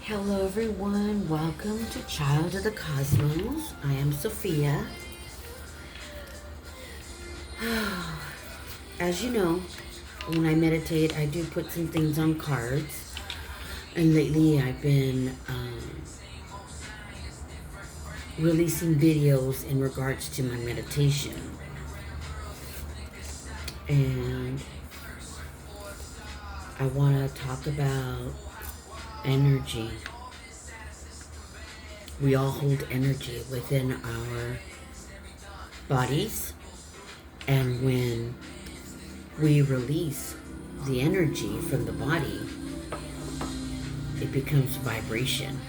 Hello, everyone. Welcome to Child of the Cosmos. I am Sophia. As you know, when I meditate, I do put some things on cards. And lately, I've been releasing videos in regards to my meditation. And I want to talk about energy. We all hold energy within our bodies, and when we release the energy from the body, it becomes vibration.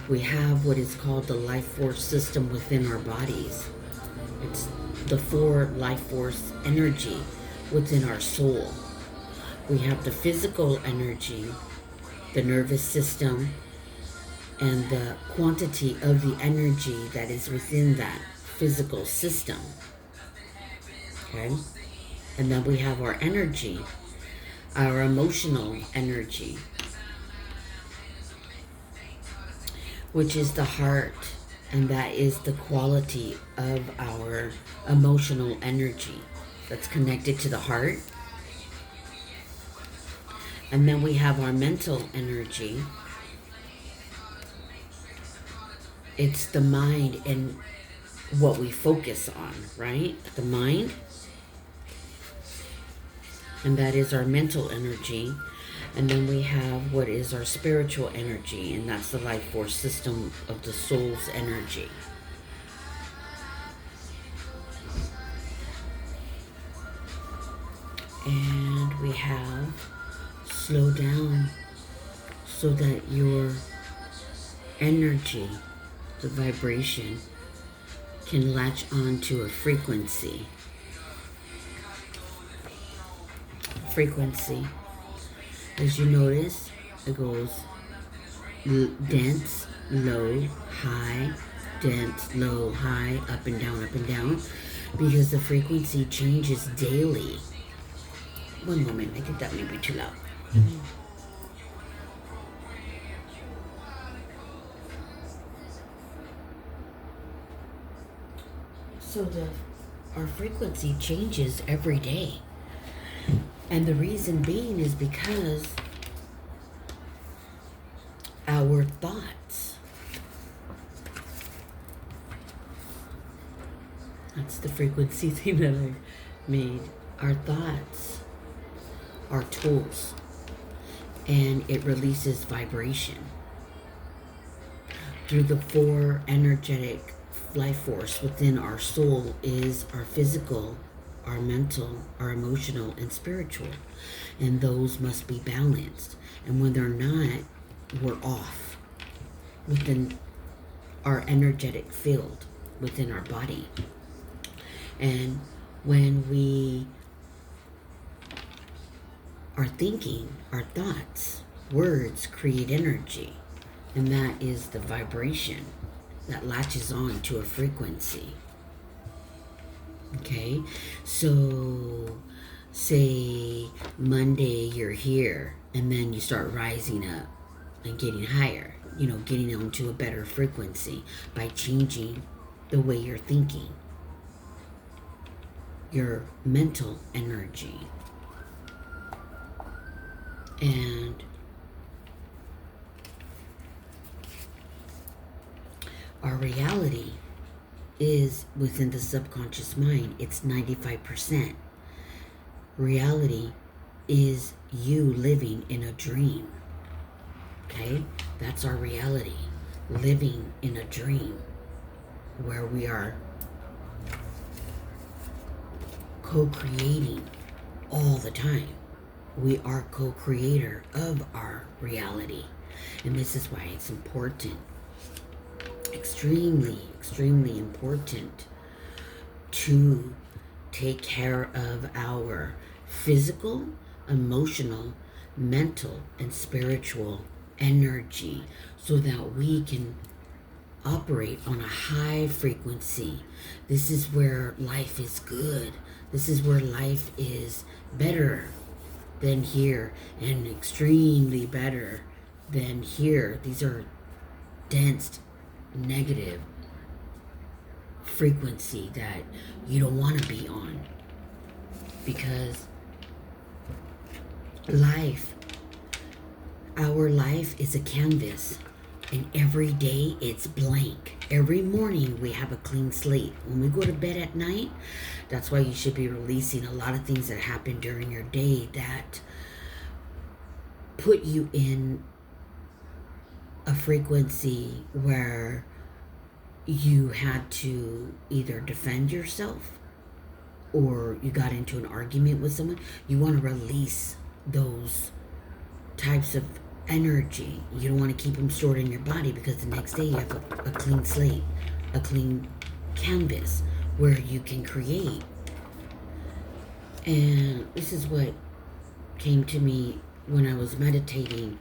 We have what is called the life force system within our bodies. It's the 4 life force energy within our soul. We have the physical energy, the nervous system, and the quantity of the energy that is within that physical system. Okay? And then we have our energy, our emotional energy, which is the heart, and that is the quality of our emotional energy that's connected to the heart. And then we have our mental energy. It's the mind and what we focus on, right? The mind. And that is our mental energy. And then we have what is our spiritual energy, and that's the life force system of the soul's energy. And we have slow down so that your energy, the vibration, can latch on to a frequency. Frequency. As you notice, it goes dense, low, high, dense, low, high, up and down, because the frequency changes daily. One moment, I think that may be too loud. So our frequency changes every day. And the reason being is because our thoughts, that's the frequency thing that I made. Our thoughts are tools, and it releases vibration through the 4 energetic life force within our soul is our physical, our mental, our emotional, and spiritual. And those must be balanced. And when they're not, we're off within our energetic field within our body. And when we are thinking, our thoughts, words create energy. And that is the vibration that latches on to a frequency. Okay, so say Monday you're here, and then you start rising up and getting higher, getting onto a better frequency by changing the way you're thinking, your mental energy. And our reality is within the subconscious mind. It's 95%. Reality is you living in a dream. Okay? That's our reality. Living in a dream where we are co-creating all the time. We are co-creator of our reality. And this is why it's important, extremely, extremely important, to take care of our physical, emotional, mental, and spiritual energy so that we can operate on a high frequency. This is where life is good. This is where life is better than here, and extremely better then here, these are dense, negative frequency that you don't want to be on. Because our life is a canvas, and every day it's blank. Every morning we have a clean slate. When we go to bed at night, that's why you should be releasing a lot of things that happen during your day that put you in a frequency where you had to either defend yourself or you got into an argument with someone. You want to release those types of energy. You don't want to keep them stored in your body, because the next day you have a clean slate, a clean canvas where you can create. And this is what came to me when I was meditating.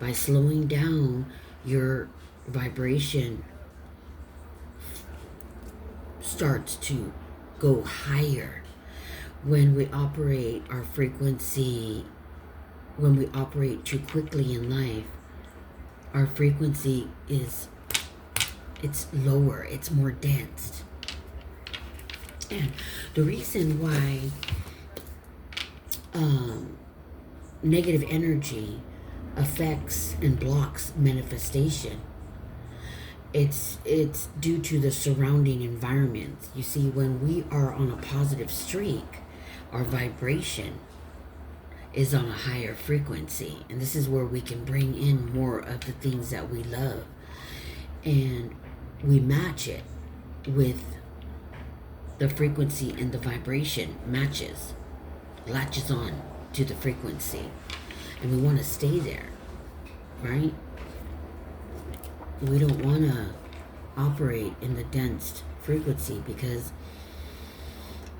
By slowing down, your vibration starts to go higher. When we operate our frequency, when we operate too quickly in life, our frequency it's lower, it's more dense. And the reason why negative energy affects and blocks manifestation, it's due to the surrounding environment. You see, when we are on a positive streak, our vibration is on a higher frequency, and this is where we can bring in more of the things that we love, and we match it with the frequency, and the vibration latches on to the frequency, and we want to stay there, right? We don't want to operate in the dense frequency, because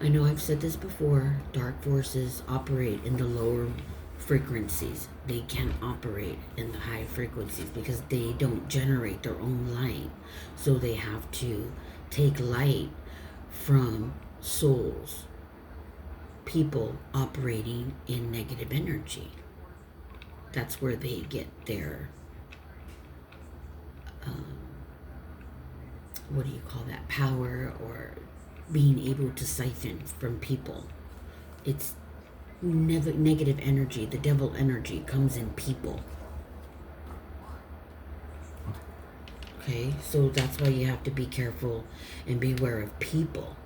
I know I've said this before, dark forces operate in the lower frequencies. They can't operate in the high frequencies because they don't generate their own light. So they have to take light from souls, people operating in negative energy. That's where they get their, what do you call that, power, or being able to siphon from people. It's never negative energy. The devil energy comes in people. Okay, so that's why you have to be careful and beware of people.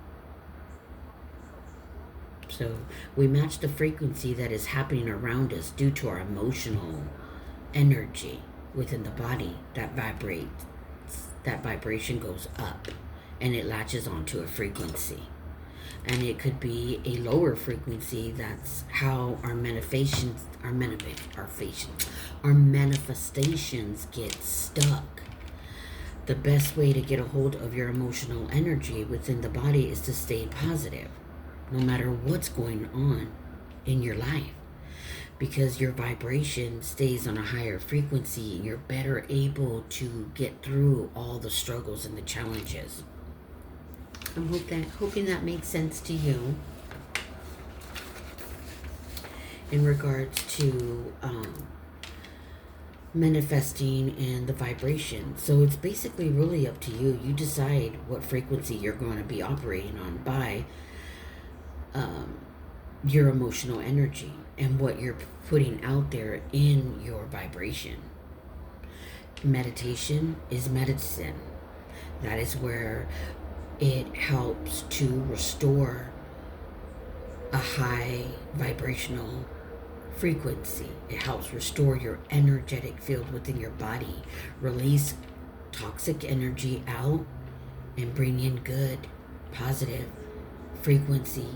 So we match the frequency that is happening around us due to our emotional energy within the body that vibrates. That vibration goes up, and it latches onto a frequency. And it could be a lower frequency. That's how our manifestations get stuck. The best way to get a hold of your emotional energy within the body is to stay positive, no matter what's going on in your life, because your vibration stays on a higher frequency, and you're better able to get through all the struggles and the challenges. I'm hoping that makes sense to you in regards to manifesting and the vibration. So it's basically really up to you. You decide what frequency you're going to be operating on by your emotional energy and what you're putting out there in your vibration. Meditation is medicine. That is where it helps to restore a high vibrational frequency. It helps restore your energetic field within your body, release toxic energy out, and bring in good, positive frequency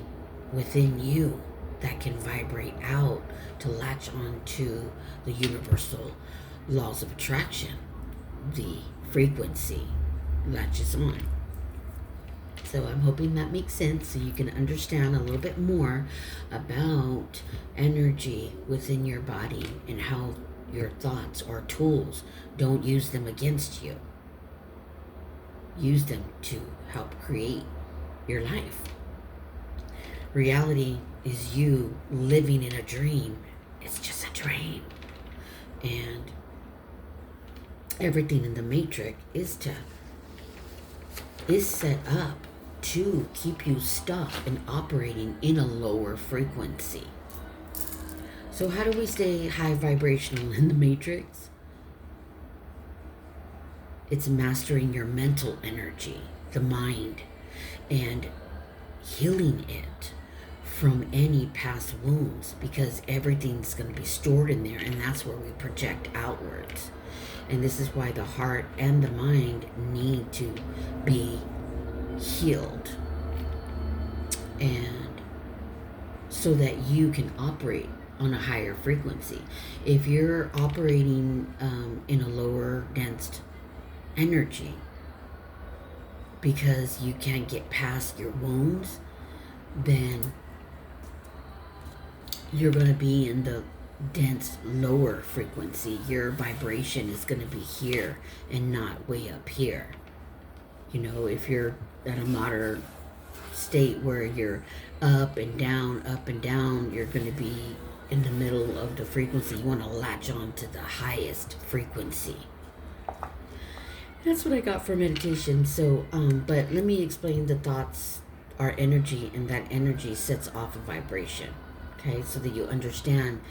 within you that can vibrate out to latch on to the universal laws of attraction. The frequency latches on. So I'm hoping that makes sense, so you can understand a little bit more about energy within your body and how your thoughts are tools. Don't use them against you. Use them to help create your life. Reality is you living in a dream. It's just a dream. And Everything in the matrix is set up to keep you stuck and operating in a lower frequency. So how do we stay high vibrational in the matrix? It's mastering your mental energy, the mind, and healing it from any past wounds, because everything's going to be stored in there, and that's where we project outwards. And this is why the heart and the mind need to be healed, and so that you can operate on a higher frequency. If you're operating in a lower dense energy because you can't get past your wounds, then you're going to be in the dense lower frequency. Your vibration is going to be here and not way up here. You know, if you're at a moderate state where you're up and down, you're going to be in the middle of the frequency. You want to latch on to the highest frequency. That's what I got for meditation. So, but let me explain the thoughts are energy, and that energy sets off a vibration. Okay, so that you understand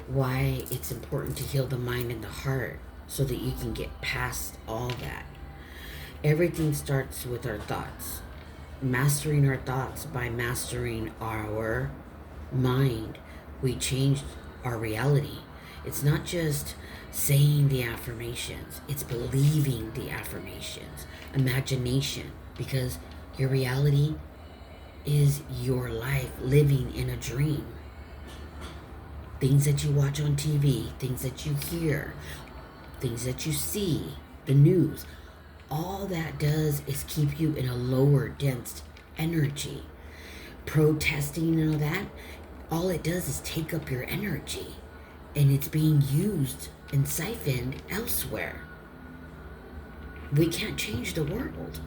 why it's important to heal the mind and the heart, so that you can get past all that. Everything starts with our thoughts. Mastering our thoughts, by mastering our mind, we change our reality. It's not just saying the affirmations, it's believing the affirmations. Imagination, because your reality is your life living in a dream. Things that you watch on TV, things that you hear, things that you see, the news, all that does is keep you in a lower dense energy. Protesting and all that, all it does is take up your energy, and it's being used and siphoned elsewhere. We can't change the world.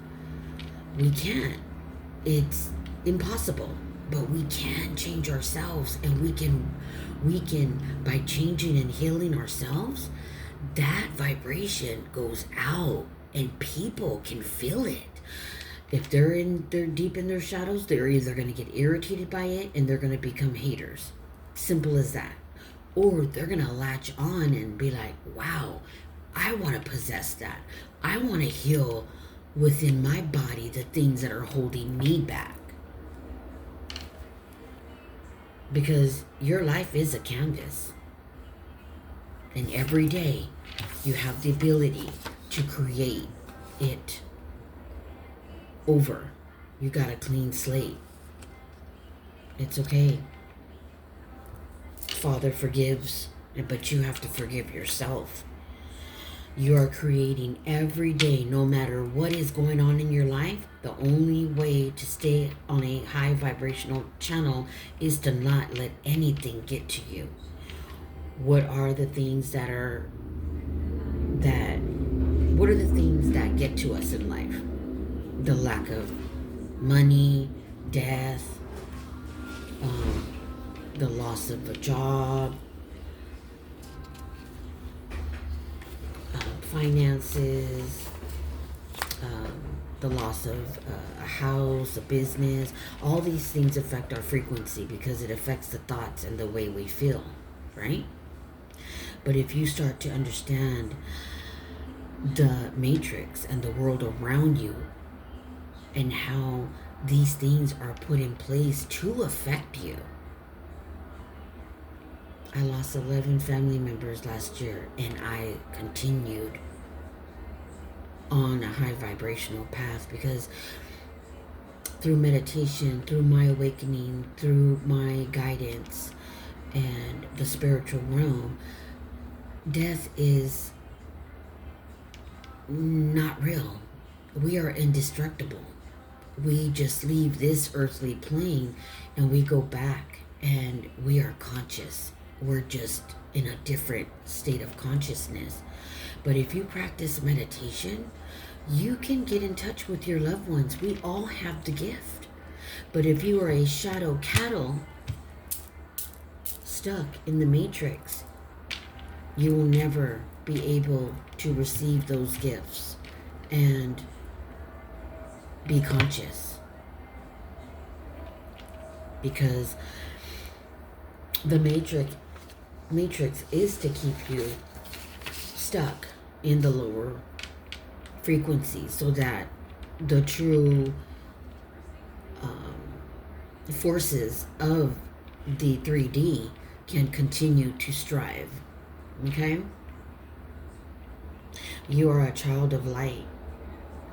We can't. It's impossible. But we can change ourselves, and we can, by changing and healing ourselves, that vibration goes out and people can feel it. If they're deep in their shadows, they're either going to get irritated by it and they're going to become haters. Simple as that. Or they're going to latch on and be like, wow, I want to possess that. I want to heal within my body the things that are holding me back. Because your life is a canvas. And every day you have the ability to create it over. You got a clean slate. It's okay. Father forgives, but you have to forgive yourself. You are creating every day, no matter what is going on in your life. The only way to stay on a high vibrational channel is to not let anything get to you. What are the things that get to us in life? The lack of money, death, the loss of a job, finances, the loss of a house, a business. All these things affect our frequency because it affects the thoughts and the way we feel, right? But if you start to understand the matrix and the world around you and how these things are put in place to affect you. I lost 11 family members last year, and I continued on a high vibrational path because through meditation, through my awakening, through my guidance and the spiritual realm, death is not real. We are indestructible. We just leave this earthly plane and we go back and we are conscious. We're just in a different state of consciousness. But if you practice meditation, you can get in touch with your loved ones. We all have the gift. But if you are a shadow cattle stuck in the matrix, you will never be able to receive those gifts and be conscious, because the matrix is to keep you stuck in the lower frequencies, so that the true forces of the 3D can continue to strive. Okay? You are a child of light.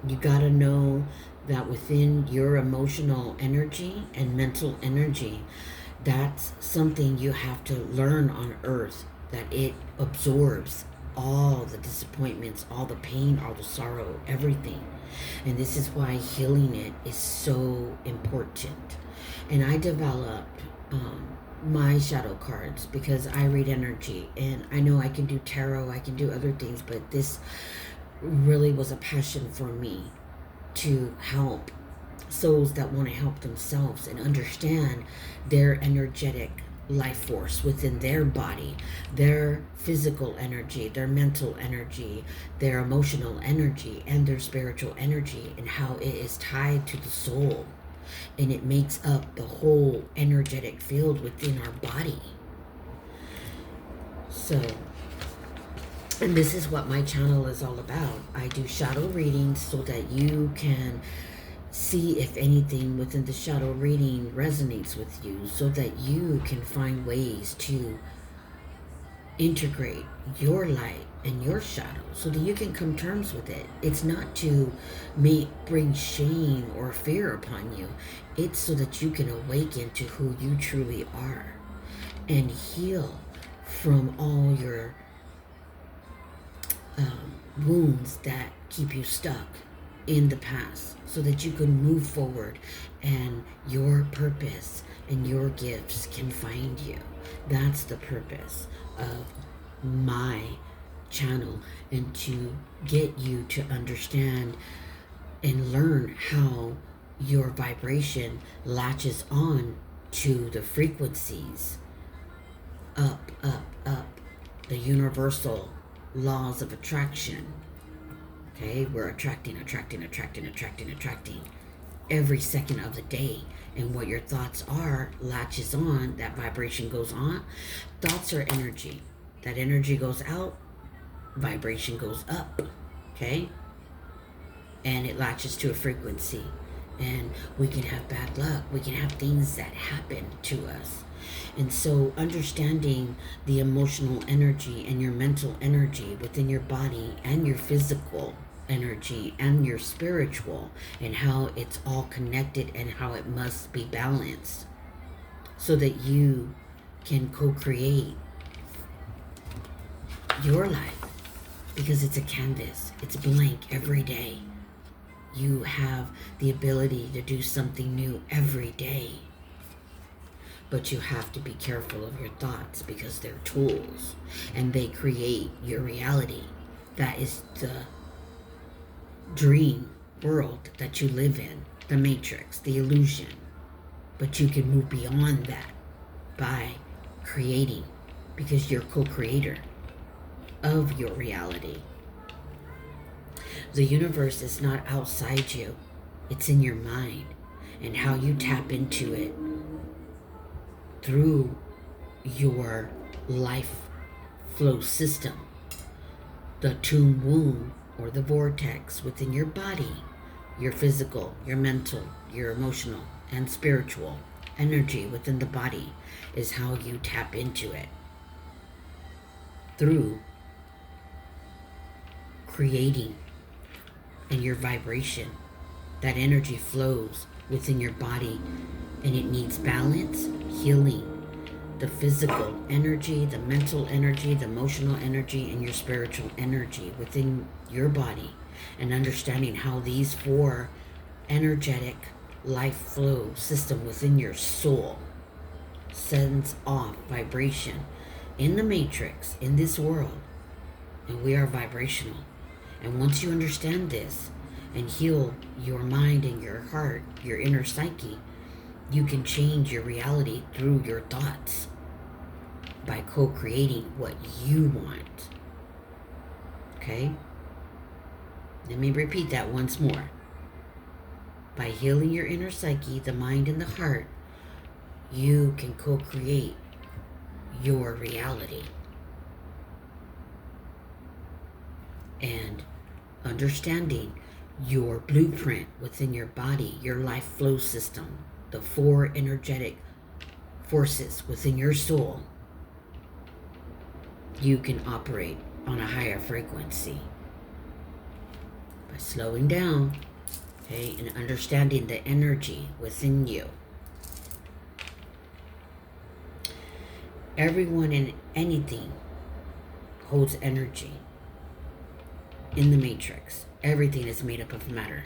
You gotta know that within your emotional energy and mental energy, that's something you have to learn on earth, that it absorbs all the disappointments, all the pain, all the sorrow, everything. And this is why healing it is so important. And I developed my shadow cards because I read energy, and I know I can do tarot, I can do other things, but this really was a passion for me to help souls that want to help themselves and understand their energetic life force within their body, their physical energy, their mental energy, their emotional energy, and their spiritual energy, and how it is tied to the soul. And it makes up the whole energetic field within our body. So, and this is what my channel is all about. I do shadow readings so that you can see if anything within the shadow reading resonates with you, so that you can find ways to integrate your light and your shadow so that you can come terms with it. It's not to bring shame or fear upon you. It's so that you can awaken to who you truly are and heal from all your wounds that keep you stuck in the past, so that you can move forward and your purpose and your gifts can find you. That's the purpose of my channel, and to get you to understand and learn how your vibration latches on to the frequencies up, the universal laws of attraction. Okay, we're attracting every second of the day. And what your thoughts are latches on, that vibration goes on. Thoughts are energy. That energy goes out, vibration goes up. Okay? And it latches to a frequency. And we can have bad luck. We can have things that happen to us. And so understanding the emotional energy and your mental energy within your body and your physical energy and your spiritual, and how it's all connected and how it must be balanced, so that you can co-create your life, because it's a canvas, it's blank every day. You have the ability to do something new every day, but you have to be careful of your thoughts, because they're tools and they create your reality. That is the dream world that you live in, the matrix, the illusion. But you can move beyond that by creating, because you're co-creator of your reality. The universe is not outside you, it's in your mind, and how you tap into it through your life flow system, the tomb womb, or the vortex within your body, your physical, your mental, your emotional, and spiritual energy within the body, is how you tap into it through creating. And your vibration, that energy flows within your body, and it needs balance, healing, the physical energy, the mental energy, the emotional energy, and your spiritual energy within your body, and understanding how these four energetic life flow system within your soul sends off vibration in the matrix, in this world, and we are vibrational. And once you understand this and heal your mind and your heart, your inner psyche, you can change your reality through your thoughts. by co-creating what you want. Okay? Let me repeat that once more. By healing your inner psyche, the mind and the heart, you can co-create your reality. And understanding your blueprint within your body, your life flow system, the 4 energetic forces within your soul, you can operate on a higher frequency by slowing down, okay, and understanding the energy within you. Everyone and anything holds energy in the matrix. Everything is made up of matter.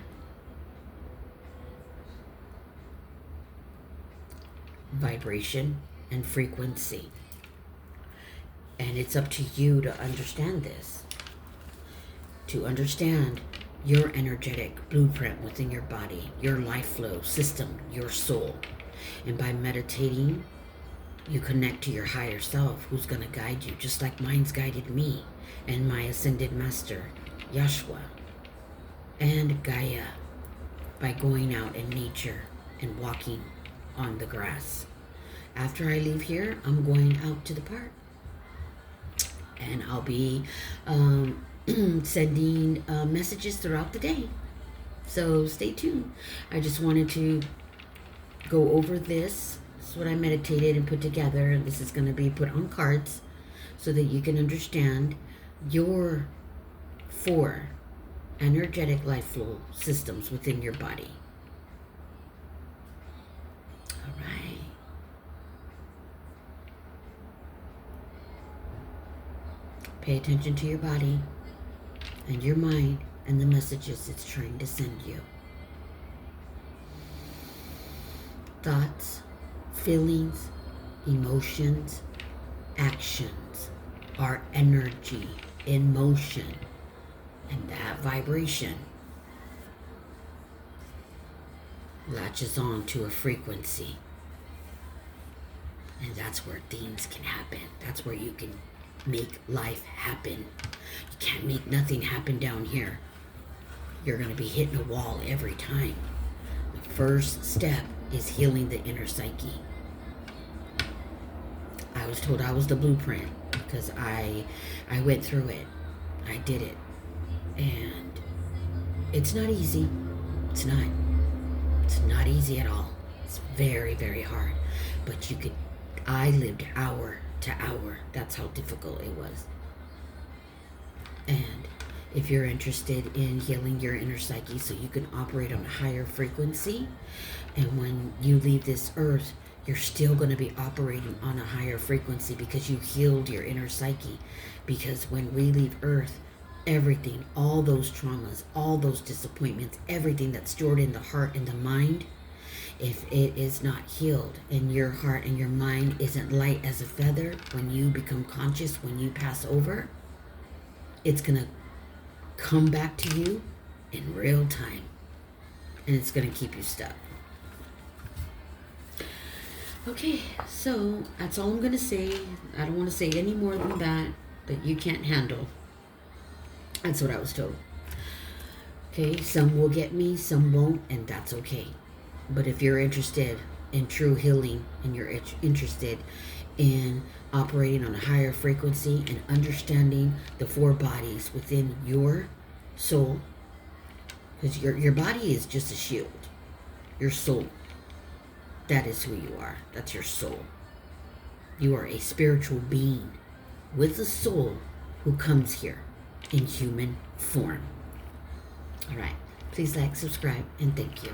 Vibration and frequency. And it's up to you to understand this. To understand your energetic blueprint within your body, your life flow system, your soul. And by meditating, you connect to your higher self, who's going to guide you, just like mine's guided me and my ascended master, Yashua, and Gaia, by going out in nature and walking on the grass. After I leave here, I'm going out to the park, and I'll be sending messages throughout the day. So stay tuned. I just wanted to go over this. This is what I meditated and put together, and this is going to be put on cards so that you can understand your 4 energetic life flow systems within your body. All right. Pay attention to your body and your mind and the messages it's trying to send you. Thoughts, feelings, emotions, actions are energy in motion. And that vibration latches on to a frequency. And that's where things can happen. That's where you can make life happen. You can't make nothing happen down here. You're going to be hitting a wall every time. The first step is healing the inner psyche. I was told I was the blueprint because I went through it. I did it. And it's not easy. It's not. It's not easy at all. It's very, very hard. But I lived hour to hour. That's how difficult it was. And if you're interested in healing your inner psyche so you can operate on a higher frequency, and when you leave this earth, you're still going to be operating on a higher frequency because you healed your inner psyche. Because when we leave earth, everything, all those traumas, all those disappointments, everything that's stored in the heart and the mind, if it is not healed and your heart and your mind isn't light as a feather, when you become conscious, when you pass over, it's going to come back to you in real time. And it's going to keep you stuck. Okay, so that's all I'm going to say. I don't want to say any more than that you can't handle. That's what I was told. Okay, some will get me, some won't, and that's okay. But if you're interested in true healing and you're interested in operating on a higher frequency and understanding the 4 bodies within your soul, because your body is just a shield. Your soul, that is who you are. That's your soul. You are a spiritual being with a soul who comes here in human form. All right. Please like, subscribe, and thank you.